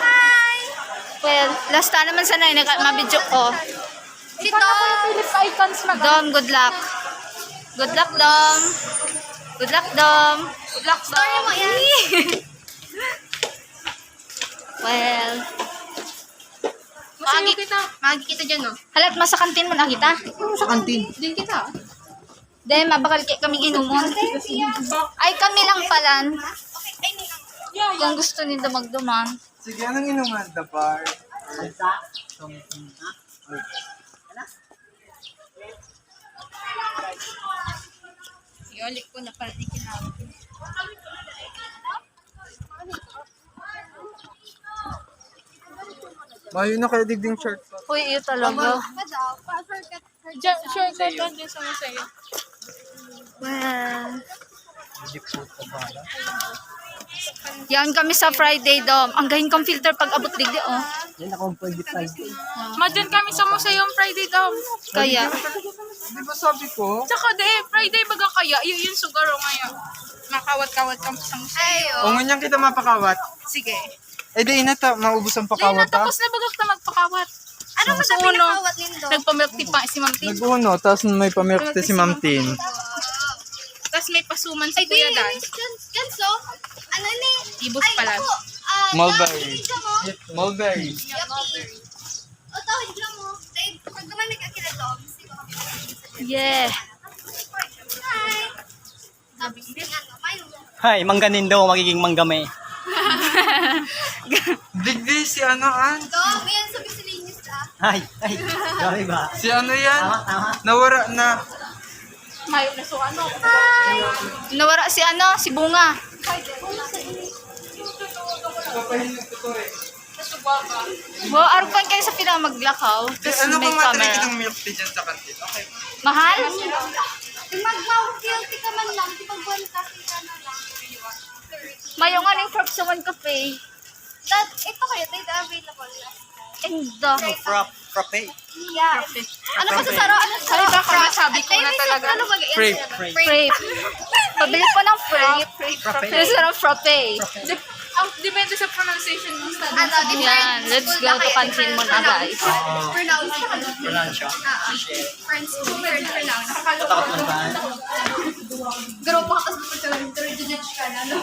Hi! Well, last time naman sana mabidyo ko. Dito! Philips icons na Dom, good luck. Good luck, Dom. Good luck, Dom. Good luck, Dom. Story mo yan. Well, Masayo kita. Magi kita dyan, no? halat mas sa kantin mo na kita. Sa kantin. Din kita. Then, mabakal kaming inumon. Ay, kami lang palan. Kung gusto nila magduman. Sige, anong inuman? The bar? Yolik ko na pala ikinawin. Mayo na kayo digding shirt. Uy, iyo talaga. Shortcut doon din sa masayo. Well, yan kami sa Friday, Dom. Ang galing kong filter pag abot digdi, oh. Yan ako pwede tayo. Madyan kami sa museo Friday daw. Kaya, Di ba sabi ko? Tsaka Friday baga kaya, yun sugaro ngayon. Makawat-kawat kami sa museo. Kung ganyan kita mapakawat. Sige. Eh di na ta, maubos ang Lay pakawat na ha. tapos na baga ka magpakawat. Ano ba sa pinakawat nindo? Nagpamilk tea pa si Ma'am Tin. Nag-uno, tapos may pamirkte si Ma'am Tin. Tapos may pasuman si Kuya Dan. Ganso? Ano ni? Ibos pala. Mulberry. Mulberry. O, tawid lang mo. Dahil, pag naman nagkakila to, gusto ko kami yeah. Hi! Sabi ko, ano, mayo. Hay, mangganin daw, magiging manggame. Digdi si ano an? Ito, yan sabi sa linis ah. Hay, grabe ba? Si ano yan? Tama. Nawara na. May naso ano. Nawara si ano, si Bunga. Papahinig ko to eh. Wow, arupan kayo sa pinamaglakaw. Tapos Ano may kung matalik camera. ng milk tea dyan sa kantin? Okay. Mahal? Mag-guilty ka man lang, di pag-buwan kasi ka na lang. Mayo nga ng props sa One Cafe. Ito kayo, date available na. Endo. Frappe. Yeah. Ano pa sa saro? Ano sa Ay, baka masabi ko na talaga. Ano ba? Frappe. Frappe. Pabili pa ng frappe. Frappe. This is a frappe. Depende sa pronunciation mo. Ano, Yan, let's go to canteen muna, guys. Pronounce. Pronounce siya. Friends, different pronounce. Takot man ba? Garo pa ka, tapos pagka-judge ka na, no?